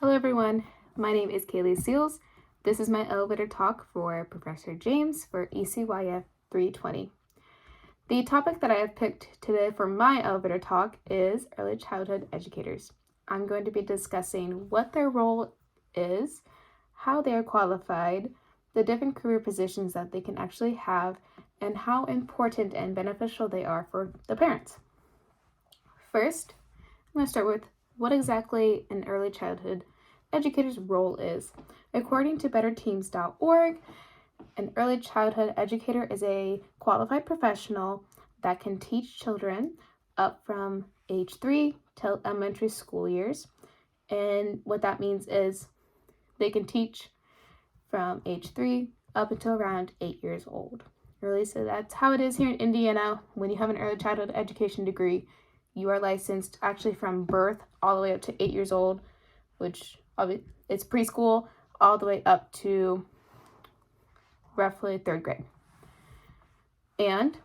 Hello everyone, my name is Kaylee Seals. This is my elevator talk for Professor James for Ecyf 320. The topic that I have picked today for my elevator talk is early childhood educators. I'm going to be discussing what their role is, how they are qualified, the different career positions that they can actually have, and how important and beneficial they are for the parents. First, I'm going to start with what exactly an early childhood educator's role is. According to betterteams.org, an early childhood educator is a qualified professional that can teach children up from age 3 till elementary school years. And what that means is they can teach from age 3 up until around 8 years old. Early, so that's how it is here in Indiana. When you have an early childhood education degree, you are licensed actually from birth all the way up to 8 years old, which it's preschool, all the way up to roughly 3rd grade. And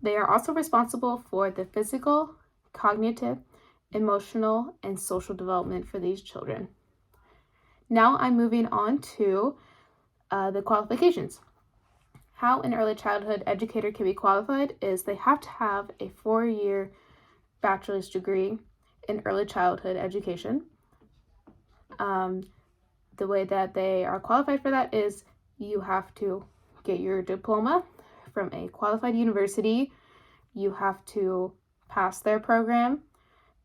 they are also responsible for the physical, cognitive, emotional, and social development for these children. Now I'm moving on to the qualifications. How an early childhood educator can be qualified is they have to have a 4-year bachelor's degree in early childhood education. The way that they are qualified for that is you have to get your diploma from a qualified university. You have to pass their program.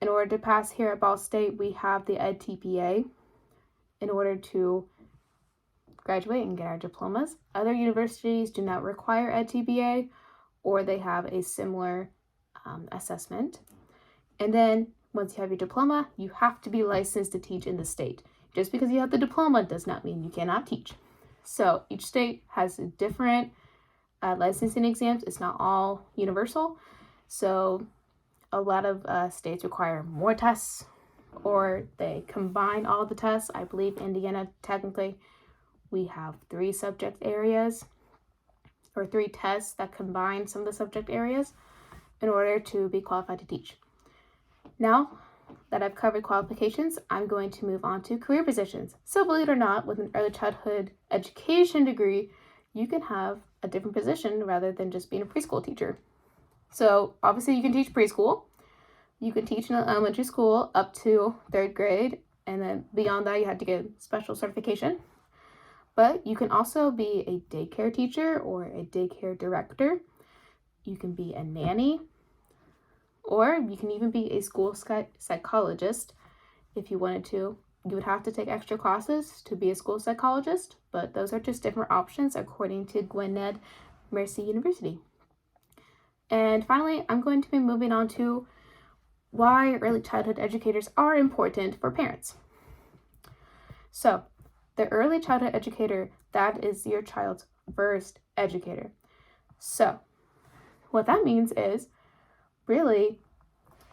In order to pass here at Ball State, we have the EdTPA in order to graduate and get our diplomas. Other universities do not require EdTPA, or they have a similar assessment. And then once you have your diploma, you have to be licensed to teach in the state. Just because you have the diploma does not mean you cannot teach. So each state has different licensing exams. It's not all universal. So a lot of states require more tests, or they combine all the tests. I believe Indiana, technically, we have 3 subject areas or 3 tests that combine some of the subject areas in order to be qualified to teach. Now that I've covered qualifications, I'm going to move on to career positions. So believe it or not, with an early childhood education degree, you can have a different position rather than just being a preschool teacher. So obviously you can teach preschool, you can teach in elementary school up to 3rd grade, and then beyond that you have to get special certification. But you can also be a daycare teacher or a daycare director. You can be a nanny, or you can even be a school psychologist if you wanted to. You would have to take extra classes to be a school psychologist, but those are just different options according to Gwynedd Mercy University. And finally, I'm going to be moving on to why early childhood educators are important for parents. So, the early childhood educator, that is your child's first educator. So, what that means is, really,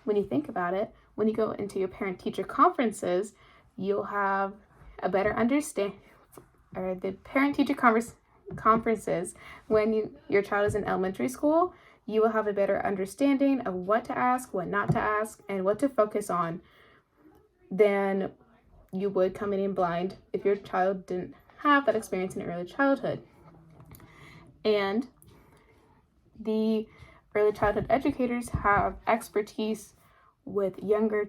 when you think about it, when you go into your parent-teacher conferences, you'll have a better understanding, or the parent-teacher conferences, when your child is in elementary school, you will have a better understanding of what to ask, what not to ask, and what to focus on than you would coming in blind if your child didn't have that experience in early childhood. And the early childhood educators have expertise with younger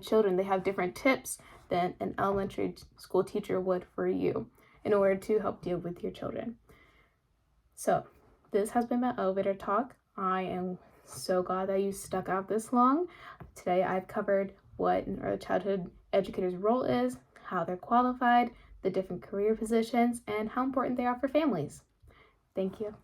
children. They have different tips than an elementary school teacher would for you in order to help deal with your children. So this has been my elevator talk. I am so glad that you stuck out this long. Today I've covered what an early childhood educator's role is, how they're qualified, the different career positions, and how important they are for families. Thank you.